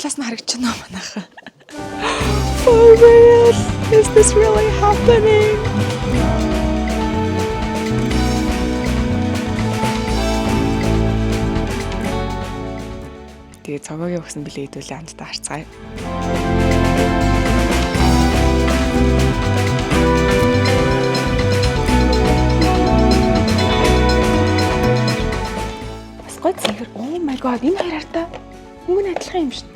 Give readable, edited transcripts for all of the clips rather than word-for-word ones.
талаас нь харагдчихна уу манайха? For real? Is this really happening? Тэгээ цогоогийн өгсөн билээ хэдүүлээ хамтдаа харцгаая. Бас гой цэвэр. Oh my god, энэ хоёр артаа мөн адилхан юм шүү.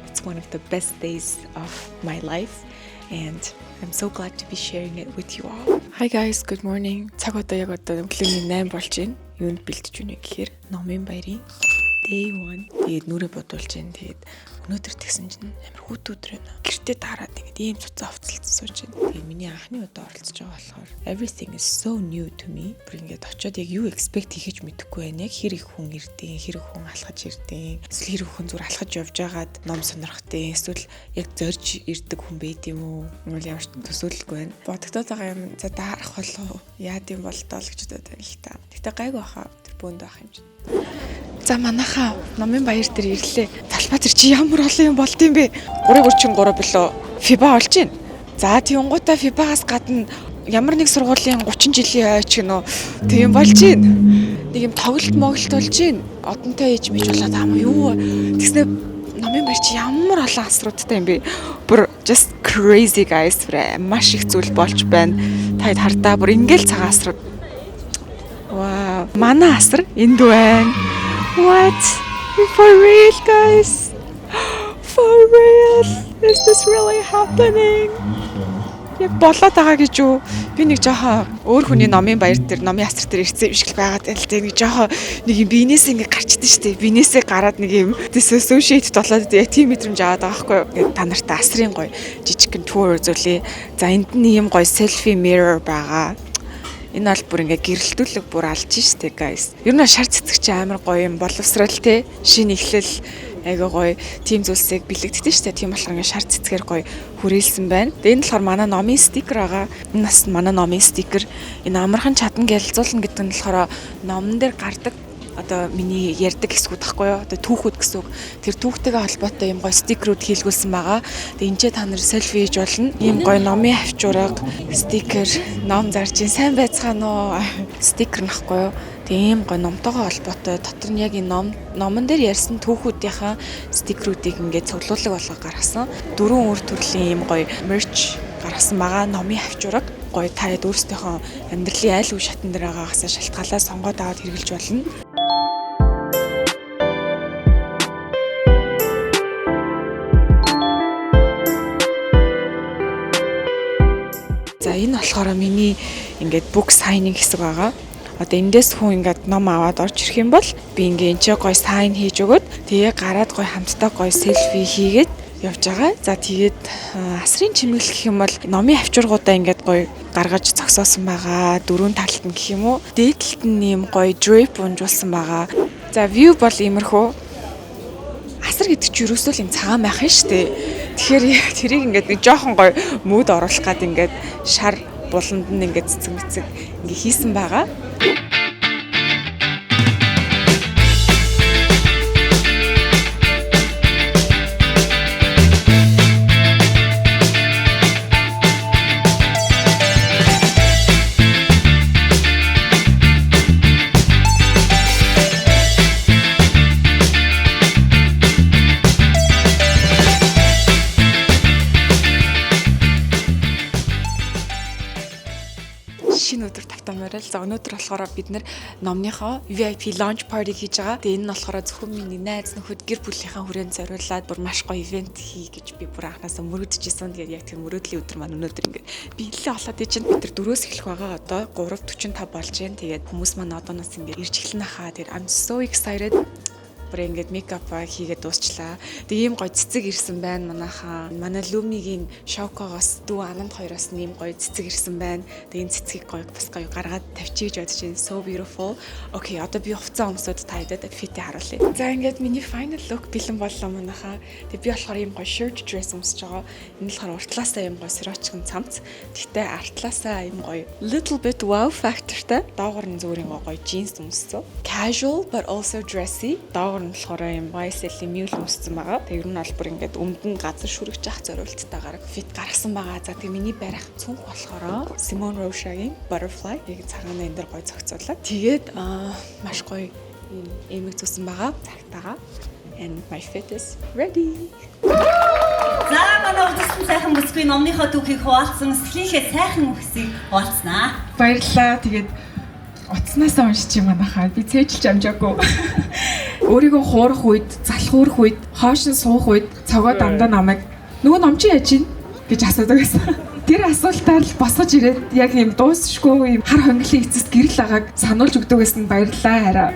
It's one of the best days of my life and I'm so glad to be sharing it with you all. Hi guys, good morning. Цаг одоо яг одоо өглөөний 8 болж байна. Юунд бэлдэж байна гэхээр Номын баярын day 1. Тэгээд нүрээ бодуулж байна. Тэгээд өнөөдөр тэгсэн чинь амар хүүт өдөр байна. Гэртээ таарад ингээд ийм цуцаа хувцалцсан сууж байна. Тэгээд миний анхны удаа оролцож байгаа болохоор everything is so new to me. Бүр ингээд очиод яг юу expect хийж мэдэхгүй байна. Яг хэр их хүн ирдیں, хэр их хүн алхаж ирдیں. Эсвэл хэр их хүн зүр алхаж явж байгаад ном сонирхдیں. Эсвэл яг зорж ирдэг хүн байд юм уу? Ингээл ямар ч төсөөлөлгүй байна. Бодогдоод байгаа юм за даарах болов яад юм бол доо л гэж бодоод байна л та. Гэтэ гайгүй баха тэр бөөнд байх юм чинь. За манайхаа Номын баяр дээр ирлээ. Талбай чи ямар олон юм болд юм бэ? 3-43 билүү FIBA олж гин. За тиймгуудаа FIBA-гаас гадна ямар нэг сургуулийн 30 жилийн ойч гэнэ. Тийм болж гин. Нэг юм тоглолт моглолт болж гин. Одонтой ээж мэж болоод аа юу тэгснэ Номын баяр чи ямар олон асруудтай юм бэ? Бүр just crazy guys. Маш их зүйл болж байна. Таад хардаа бүр ингээл цагаан асрууд. Wow. Манай асар энд байна. What? For real guys? For real? Is this really happening? Яг болоод байгаа гэж юу? Би нэг жоохон өөр хүний Номын баяр дээр, Номын асар дээр ирсэн юм шиг байгаад байна л дээ. Нэг жоохон нэг юм биенээсээ ингэ гарчдээ шүү дээ. Биенээсээ гараад нэг юм associate болоод яг тийм мэдрэмж аваад байгаа байхгүй юу? Ингээд та нартай асрын гоё жижигхэн tour үзүүлээ. За энд нь юм гоё selfie mirror байгаа. Энэ бол бүр ингээ гэрэлтүүлэг бүр алж штэ guys. Ер нь шар цэцэг чи амар гоё юм боловсрал те. Шинэ эхлэл айгаа гоё тийм зүйлсийг бэлэгддэг штэ. Тийм болохоор ингээ шар цэцгээр гоё хүрээлсэн байна. Тэгээ энэ болохоор манай Номын стикер байгаа. Энэ бас манай Номын стикер. Энэ амархан чадан гэлзуулна гэдэг нь болохоор номон дээр гардаг одоо миний ярьдаг хэсгүүд байхгүй юу? Одоо түүхүүд гэсэн үг. Тэр түүхтэйгээ холбоотой юм гоё стикерүүд хийлгүүлсэн байгаа. Тэгээ энэ ч та нар селфи хийж болно. Ийм гоё номын хавчуурга, стикер, ном зарж сайн байцгаана уу? Стикер нөхгүй юу? Тэгээ ийм гоё номтойгоо холбоотой дотор нь яг энэ номон дээр ярьсан түүхүүдийнхаа стикерүүдийг ингээд цуглуулга болгоо гаргасан. 4 өөр төрлийн ийм гоё мерч гаргасан байгаа. Номын хавчуурга гоё таад өөрсдийнхөө амьдралын айл үе шатн дээр байгаагаас шалтгаалаад сонгоод аваад хэрэглэж болно. За энэ болохоор миний ингээд book signing хэсэг байгаа. Одоо эндээс хүн ингээд ном аваад орж ирэх юм бол би ингээд энэ ч гоё sign хийж өгöd тэгээ гараад гоё хамтдаа гоё selfie хийгээд явж байгаа. За тэгээд асрын чимэглэл гэх юм бол номын хавчургуудаа ингээд гоё гаргаж зогсоосон байгаа. Дөрвөн талд нь гэх юм уу. Дээдлэлт нь ийм гоё drape унжуулсан байгаа. За view бол иймэрхүү. Асар гэдэг чинь ерөөсөө л юм цагаан байх нь шүү дээ. Тэгэхээр тэрийг ингээд нэг жоохон гоё мөд оруулах гад ингээд шар буланд нь ингээд цэцэг мэцэг ингээд хийсэн байгаа. Шинэ өдөр тавтамаарай л. За өнөөдөр болохоор бид нэр номныхоо VIP launch party хийж байгаа. Тэгээ энэ нь болохоор зөвхөн миний найз нөхөд гэр бүлийнхаа хүрээнд зориулаад бүр маш гоё ивент хий гэж би бүр анханасаа мөрөдчихсэн. Тэгээд яг тэр мөрөөдлийн өдөр маань өнөөдөр ингээд биелэлээ олоод ичэн. Бид нар 4-өөс эхлэх байгаа. Одоо 3:45 болж байна. Тэгээд хүмүүс маань одооноос ингээд ирж эхэлнэ хаа. Тэгээд I'm so excited. бүр ингээд мейкап хийгээд дуусчлаа. Тэгээ ийм гоё цэцэг ирсэн байна манайхаа. Манай Lumig-ийн Shoko-гоос дүү Ананд хоёроос ийм гоё цэцэг ирсэн байна. Тэгээ энэ цэцгийг гоё бас гоё гаргаад тавьчих гэж бодож байна. So beautiful. Окей, одоо би хувцас өмсөд таадад фитээ харуулъя. За ингээд миний final look бэлэн боллоо манайхаа. Тэгээ би болохоор ийм гоё shirt dress өмсөж байгаа. Энэ болохоор уртлаасаа ийм гоё сорочгон цамц. Тэгтээ артлаасаа ийм гоё little bit wow factorтай. Доогор нь зүгээр гоё jeans өмссөн. Casual but also dressy. Доогор нь болохоор ийм YSL-ийн mule өмссөн байгаа. Тэр нь бол бүр ингээд өмдөн газар шүрэгч ах зориулттайгаар fit гаргасан байгаа. За тэгээ миний барих цүнх болохоор Simone Rocha-гийн Butterfly. Яг цагаана энэ дэр гоё зохицуулаад. Тэгээд маш гоё ийм эмэг зүсэн байгаа. Цагтаага. And my fit is ready. За манай удахгүй сайхан бүсгүй номныхоо түүхийг хуваалцсан сэтгэлийнхээ сайхан үхсийг хуваалцнаа. Баярлалаа. Тэгээд утаснаас уншиж юм манайхаа. Би цээжилж амжаагүй. Өөрийгөө хуурах үед, залхуурах үед, хоошин суух үед цогоо дандаа намайг нөгөө ном чи яаж ийн гэж асуудаг байсан. Тэр асуултаар л босгож ирээд яг юм дуусшгүй юм хар хонглын эцэст гэрэл агааг сануулж өгдөг гэсэн баярлалаа хараа.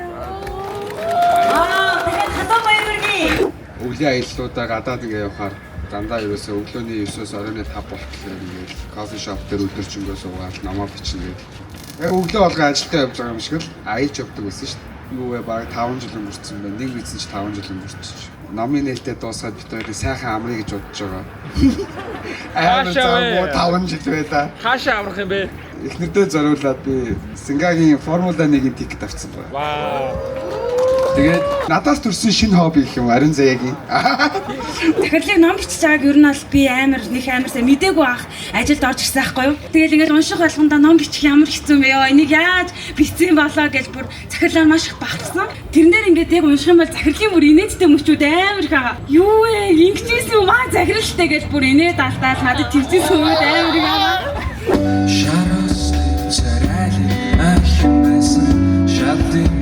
Тэгээд хатан баяргий. Өглөө аяллуудаа гадаад ингээ явахаар дандаа ерөөсөө өглөөний 9-оос оройн 5 болтлоо ингээл кофе шоп дээр өдөржингөө суугаад намаа бичнэ. Яг өглөө болгоо ажилдаа явж байгаа юм шиг л аялж явдаг байсан шүү дээ. Юу вэ баг 5 жил өнгөрцөн байна. Нэг үйсэн чи 5 жил өнгөрчихсөн. Номын нээлтээ дуусгаад бит хоёрыг сайхан амрыг гэж бодож байгаа. Аа 5 жил байлаа. Хаашаа амрах юм бэ? Эхнэрдээ зориулаад би Сингагийн Формула 1-ийн тикет авсан байна. Вау. Тэгээд надаас төрсэн шинэ хобби гэх юм Ариун Заягийн. Захирлыг ном бичиж байгааг ер нь бол би амар сайн мдээгүй ах ажилд орж ирсэн байхгүй юу. Тэгэл ингээд унших болгондоо ном бичих ямар хэцүү юм бэ ёо. Энийг яаж бичсэн болоо гэж бүр захирлаар маш их багтсан. Тэрнээр ингээд яг унших юм бол захирлын бүр инээдтэй мөчүүд амар их байгаа. Юу вэ? Ингэжсэн юм аа захирлтай гэж бүр инээд алдаал надад твцсэн хүмүүс амар их байгаа. Shadows царайли ахимсэн шатны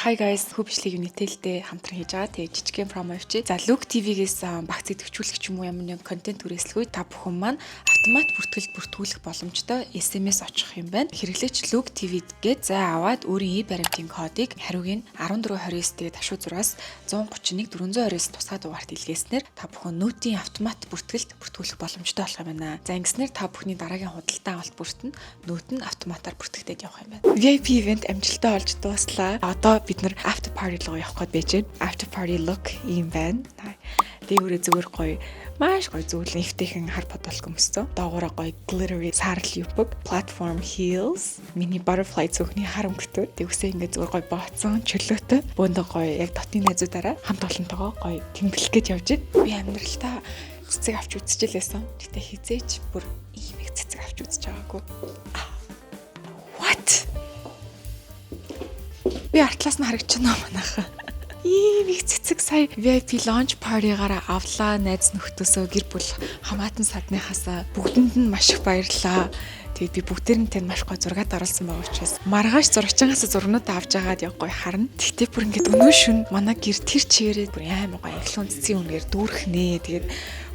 Hi guys, хөвчлийг Unitel-тэй хамтран хийж байгаа. Тэгээ жижигхэн promo явчих. За Look TV-гээс багц идэвхжүүлэх юм уу ямар нэгэн контент түрээслэхгүй та бүхэн маань автомат бүртгүүлэх боломжтой SMS очих юм байна. Хэрэглээч Look TV гээд за аваад өөрийн баримтын кодыг хариуг нь 1429 тэгээд ташуу зураас 131 429 тусгай дугаарт илгээснээр та бүхэн нөтийн автомат бүртгүүлэх боломжтой болох юм байна. За ингэснээр та бүхний дараагийн худалдаа авалт бүрт нь нөт нь автоматар бүртгэгдээд явах юм байна. VIP event амжилттай болж дуслаа. Одоо бид нар after party руу явах гээд байж байна. After party look юм байна. Дээгүүрээ зүгээр гоё маш гоё зүйлэн эвтэйхэн хар бодолк өмссөн. Доогоороо гоё glittery саарл юпг, platform heels, mini butterfly цөөхний хар өнгөтөр. Тэгвсээ ингээд зүгээр гоё бооцсон, чөлөөтэй. Бөөндөө гоё яг дотны найзуудаараа хамт олонтойгоо гоё тэмдэглэх гэж явж байна. Би амьдралтаа цэцэг авч үзчихлээсэн. Гэтэ хизээч бүр ийм их цэцэг авч үзэж байгаагүй. What? Би артлаас нь харагчнаа манайхаа. Ийм их цэцэг сая VIP launch party-гаараа авлаа. Найз нөхдөөсөө гэр бүл хамаатан садныхаасаа бүгдэнд нь маш их баярлаа. Тэгээд би бүгдээр нь тань маш гой зургаад оруулсан байгаа учраас маргааш зурагчаагаас зурнууд авч агаад явахгүй харна. Тэгтээ бүр ингээд өнөө шүн манай гэр тэр чигээрээ бүр амар гой инфлюенс цэцгийн үнээр дүүрхнээ. Тэгээд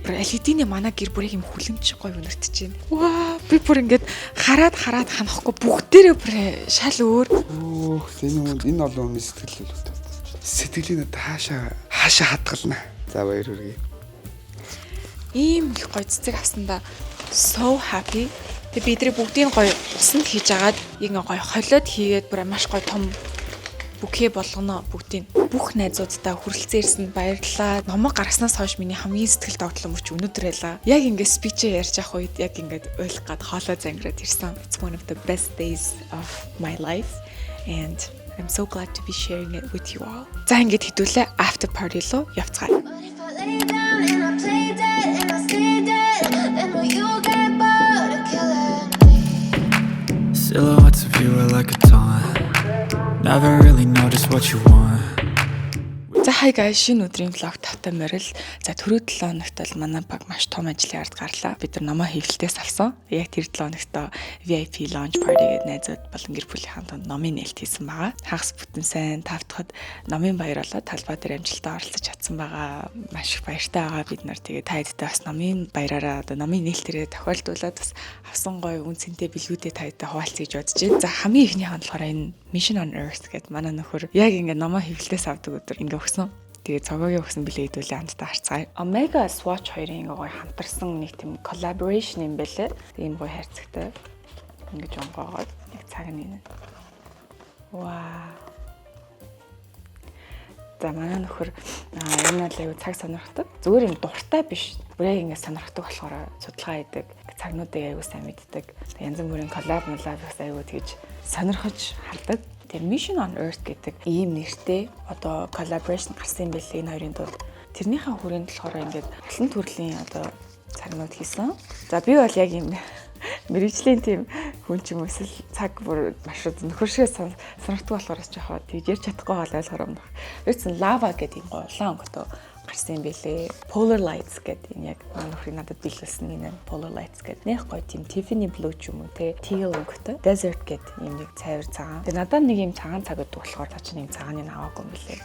бүр LED-ний манай гэр бүрийг юм хүлэмж гой өнөртөж байна. Ваа би бүр ингээд хараад ханахгүй бүгдээрээ бүр шал өөр. Өөх энэ олон хүний сэтгэл л сэтгэлийн хаашаа хадгална. За баяр хүргэе. Ийм их гоё цэцэг авсандаа so happy. Тэгээ бидний бүгдийн гоё усанд хийж агаад яг гоё холиод хийгээд бүр маш гоё том бүкэ болгоно бүгдийн бүх найзуудтай хүрэлцэн ирсэнд баярлалаа. Номог гаргаснаас хойш миний хамгийн сэтгэл догтлон мөч өнөдөр байлаа. Яг ингээд спичээ ярьж авах үед яг ингээд ойлгох гад хоолой зангираад ирсэн. It's one of the best days of my life and I'm so glad to be sharing it with you all. За ингээд хэдүүлээ after party руу явцгаая. Silhouettes of you are like a taunt. Never really know just what you want. За Hi guys, шинэ өдрийн vlog тавтай морил. За түрүү 7 хоногт бол манай баг маш том ажлын ард гарлаа. Бид нар номоо хэвлэлтээс авсан. Яг тэр 7 хоногт VIP launch party гэдэг найзууд болон гэр бүлийнхаа донд номын нээлт хийсэн байгаа. Хагас бүтэн сайн тавтахад номын баяр болоод талбай дээр амжилттай оролцож чадсан байгаа. Маш их баяртай байгаа бид нар. Тэгээд тайдтай бас номын баяраараа одоо номын нээлтээрээ тохиолдуулаад бас авсан гоё үнцэнтэй бэлгүүдээ тайдтай хуваалцъя гэж бодож байна. За хамгийн ихнийх нь болохоор энэ Mission on Earth гэдэг манай нөхөр яг ингээд номоо хэвлэлтээс авдаг өдөр ингээд өгсөн. Тэгээд цогоогийн өгсөн билээ хэдүүлээ хамтдаа харцгаая. Omega Swatch хоёрын гоё хамтарсан нэг тийм collaboration юм байлээ. Энэ гоё хайрцагтай. Ингэж онгоогоод яг цаг нь. Вау. За манай нөхөр энэ бол аюу цаг сонирхдаг. Зүгээр юм дуртай биш. Бүрээ ингэ сонирхдаг болохоор судалгаа хийдэг. Цагнуудыг аюу сайн мэддэг. Янз бүрийн коллаб бас аюу тэгж сонирхож хардаг. Тэгээ Mission on Earth гэдэг ийм нэртэй одоо collaboration гарсан юм билээ энэ хоёрын тулд. Тэрнийхээ хүрээнд болохоор ингээд алтан төрлийн одоо цагнууд хийсэн. За би бол яг юм мэрэгжлийн тийм хүн ч юм эсвэл цаг бүр маш нөхөршөө сонирхдаг болохоор жоохоо тэгж ярьж чадахгүй бол ойлгохоор юм байна. Өөрөөр lava гэдэг юм улаан өнгөтэй гарсан юм билээ. Polar Lights гэдэг энэ яг нөхрийн надад биелүүлсэн энэ Polar Lights гэдэг нэх гоё тийм Tiffany blue ч юм уу те teal өнгөтэй desert гэдэг юм нэг цайвар цагаан. Тэгээ надад нэг юм цагаан цаг өгдөг болохоор та чинь юм цагааны аваагүй юм билээ.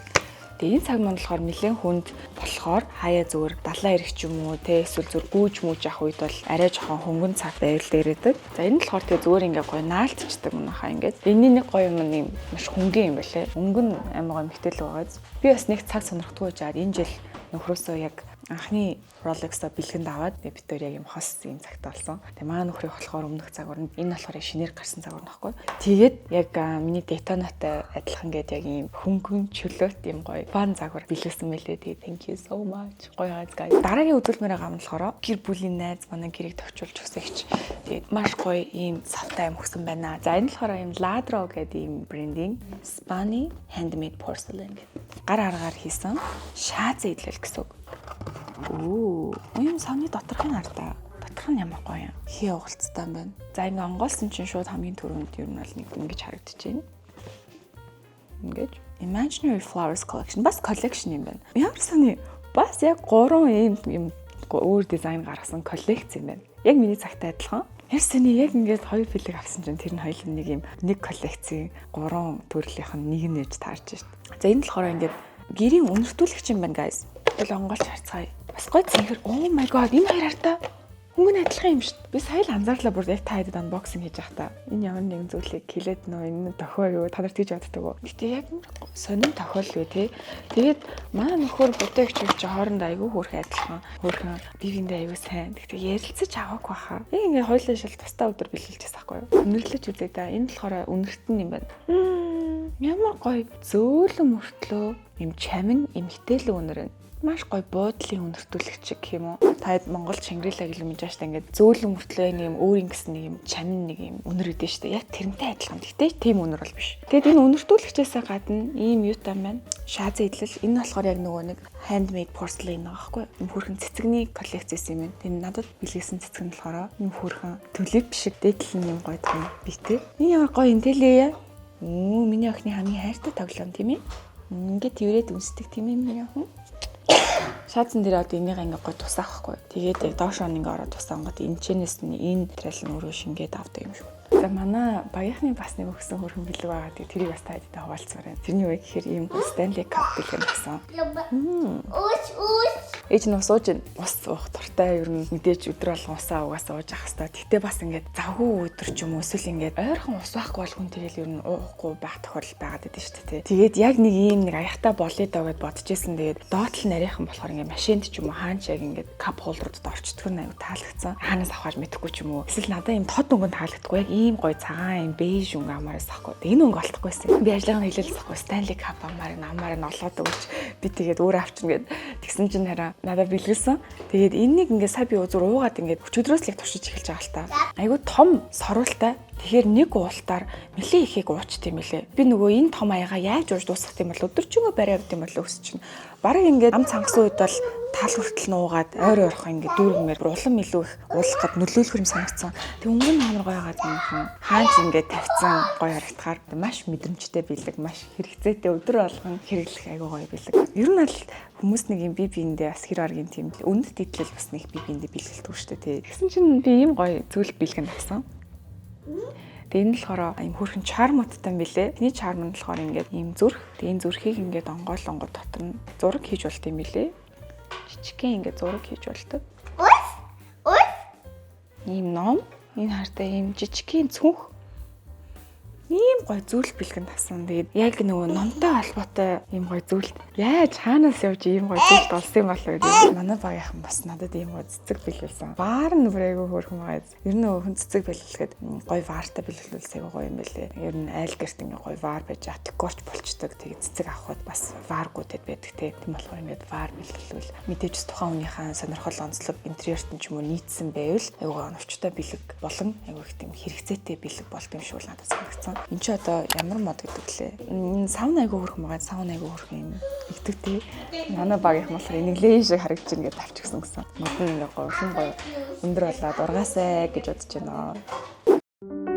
Тэгээ энэ цаг маань болохоор нэлээд хүнд болохоор хаяа зүгээр далаа ирэх ч юм уу те эсвэл зүгээр гүүж мүүж авах үед бол арай жоохон хөнгөн цаг байвал дээрээдэг. За энэ болохоор тэгээ зүгээр ингээ гоё наалтчдаг мөнхаа ингээд. Энэний нэг гоё юм юм маш хөнгөн юм байлээ. Өнгөн амар гоё мэгтэл байгааз. Би бас нэг цаг сонирхдаггүй жаад энэ жил нөхрөөсөө яг анхны Rolex-а бэлгэнд аваад бид хоёр яг юм хос юм цагт болсон. Тэгээ манай нөхрийг болохоор өмнөх цагур нь энэ болохоор шинээр гарсан цагур нөхгүй. Тэгээд яг миний Daytona-тай адилхан гээд яг юм хөнгөн чөлөөт юм гоё фан загвар бэлгэсэн мэлээ. Тэгээ thank you so much. Гоё газ guys. Дараагийн үзүүлмээр байгаа юм болохоор гэр бүлийн найз манай гэрийг товчулж өсөйч. Тэгээд маш гоё ийм савтай юм өгсөн байна. За энэ болохоор ийм Ladro гэдэг ийм брендинг Spani handmade porcelain гэдэг. Гар аргаар хийсэн шааз идэл гэсэн үг. Оо, юм савны доторхын ардаа. Доторх нь ямар гоё юм. Хий угалцтай юм байна. За ингэ онгоолсон чинь шууд хамгийн түрүүнд ер нь бол нэг ингэж харагдаж байна. Ингэж Imaginary Flowers Collection бас collection юм байна. Ямар сони бас яг 3 юм өөр дизайн гаргасан коллекц юм байна. Яг миний цагтай адилхан. Ясны яг ингээд 2 бэлэг авсан чинь тэр нь хоёулын нэг юм нэг коллекцийн 3 төрлийнх нь нэг нэж таарч шít. За энэ болохоор ингээд гэрийн үнэртүүлэгч юм байна guys. Тэгэл онгоолч харцгаая. Бас гоё цэнхэр. Oh my god, энэ хоёр артаа хөнгөн адилхан юм шүү дээ. Би сая л анзаарлаа бүр яг та хэдэд unboxing хийж байхдаа. Энэ ямар нэгэн зүйлийг хэлээд нөө энэ тохио юу та нар тэгж боддог уу? Гэтэ яг сонин тохиол юу те. Тэгээд манай нөхөр бүтээгч чи хоорондоо айгүй хөөрхөн адилхан. Хөөрхөн бивэндээ айгүй сайн. Тэгтээ ярилцаж аваагүй хаа. Яг ингээ хоёулаа шил тусдаа өдөр бэлгэлжээс байхгүй юу? Үнэрлэж үзээ да. Энэ болохоор үнэртэн юм байна. Ямар гоё зөөлөн мөртлөө юм чамин эмхтэлэг үнэр байна. Маш гоё буудлын үнэртүүлэгч гэх юм уу. Та Монголд Шангрила гэлэн мэж штэ ингээд зөөлөн мөртлөө нэг юм өөр ингэсэн нэг юм чамин нэг юм үнэр өгдөө штэ. Яг тэрнтэй адилхан. Гэхдээ тийм үнэр бол биш. Тэгэд энэ үнэртүүлэгчээс гадна ийм юутай байна. Шаазын идэл энэ болохоор яг нөгөө нэг handmade porcelain байгаа байхгүй. Энэ хөрхэн цэцэгний коллекцээс юм байна. Энэ надад бэлгээсэн цэцэг нь болохоор энэ хөрхэн төлөв шиг дээдлэн юм гоё том битээ. Энэ ямар гоё интэлээ. Миний охины хамгийн хайртай тоглоом тийм ээ. Ингээд тэрээд үнсдэг тийм ээ миний охин. Шаацсан дээр одоо энийг ингээ гой тусаах байхгүй. Тэгээд яг доош он ингээ ороод тусаангууд энэ чэнэс нь энэ материал нь өөрөө шингээд авдаг юм шүү. За манай багийнхны бас нэг өгсөн хөрхөн бэлэг байгаа. Тэгээд тэрийг бас таадтай хуваалцмаар байна. Тэрний үе гэхээр ийм Stanley Cup бэлэг авсан. Ээж нь ус ууж ус уух дуртай ер нь мэдээж өдөр болгон усаа угаасаа ууж ах хэвээр. Тэгтээ бас ингээд завгүй өдөр ч юм уу эсвэл ингээд ойрхон ус уухгүй бол хүн тэгэл ер нь уухгүй байх тохиолдол байгаад байдаг шүү дээ. Тэгээд яг нэг ийм нэг аяхтай болъё даа гэд бодож исэн. Тэгээд доотл нарийнхан болохоор ингээд машинд ч юм уу хаач яг ингээд кап холдрууд орчдөг нь аюу таалагдсан. Хаанаас авахаж мэдэхгүй ч юм уу. Эсвэл надад ийм тод өнгөнд таалагдахгүй яг ийм гоё цагаан ийм бэж өнгө амаараас авахгүй. Энэ өнгө олдохгүйсэн. Би ажиллагааны хэлэлцэхгүй Stanley Cup амаар нь олоод өгч би тэгээд өөр авчна гэд тэгсэн чинь хараа надад бэлгэлсэн. Тэгээд энэнийг ингээд сая би зур уугаад ингээд өчигдрөөс л их туршиж эхэлж байгаа л та. Айгу том сорултай Тэгэхээр нэг уултаар нэлээд ихийг уучт юм лээ. Би нөгөө энэ том аяга яаж ууж дуусгах юм бол өдөржингөө барай авд юм бол өсч чинь. Бараг ингээд ам цангасан үед бол тал хүртэл нуугаад ойр ойрхон ингээд дүүргмээр улам илүү их уулах гэд нөлөөлөх юм санагдсан. Тэг өнгөн амар гоё яагаад юм хэн хаач ингээд тавьсан гоё харагдахаар маш мэдрэмжтэй бэлэг, маш хэрэгцээтэй өдөр болгон хэрэглэх айгүй гоё бэлэг. Ер нь аль хүмүүс нэг юм бие биендээ бас хэр аргийн тийм үнэт идлэл бас нэг бие биендээ бэлгэлдэг шүү дээ. Тэгсэн чинь би ийм гоё зүйл бэлгэн авсан. Тэгээ энэ болохоор ийм хөрхэн чармуудтай юм билэ. Тэний чарм нь болохоор ингээд ийм зүрх. Тэгээ энэ зүрхийг ингээд онгойлонгод дотор нь зураг хийж болт юм билэ. Жижигхэн ингээд зураг хийж болдог. Ийм ном, энэ хартай ийм жижигхэн цүнх. Ийм гоё зүйл бэлгэн тасан. Тэгээд яг нөгөө номтой холбоотой ийм гоё зүйл. Яаж хаанаас явж ийм гоё зүйл олсон юм болоо гэдэг. Манай багийнхан бас надад ийм гоё цэцэг бэлгэлсэн. Ваар нь бүрээгүй хөрхөн байгаа. Ер нь хүн цэцэг бэлгэлэхэд гоё ваартай бэлгэлүүлсэн айгүй гоё юм байлээ. Ер нь айл гэрт ингээ гоё ваар байж атикорч болчдөг. Тэгээд цэцэг авахд бас вааргуудад байдаг те. Тийм болохоор ингээд ваар бэлгэлвэл мэдээж тухайн хүнийхээ сонирхол онцлог интерьерт нь ч юм уу нийцсэн байвал айгүй оновчтой бэлэг болон айгүй их тийм хэрэгцээтэй бэлэг болт юм шиг надад санагдсан. Энд чи одоо ямар мод гэдэг лээ. Энэ сауна айгүй хөрх байгаа. Сауна айгүй хөрх юм игдэг тий. Манай багийнхан болохоор энийг шиг харагдаж ингээд авчихсан гэсэн. Мод нь ингээ гоё өндөр болоод ургаасай гэж бодож байна.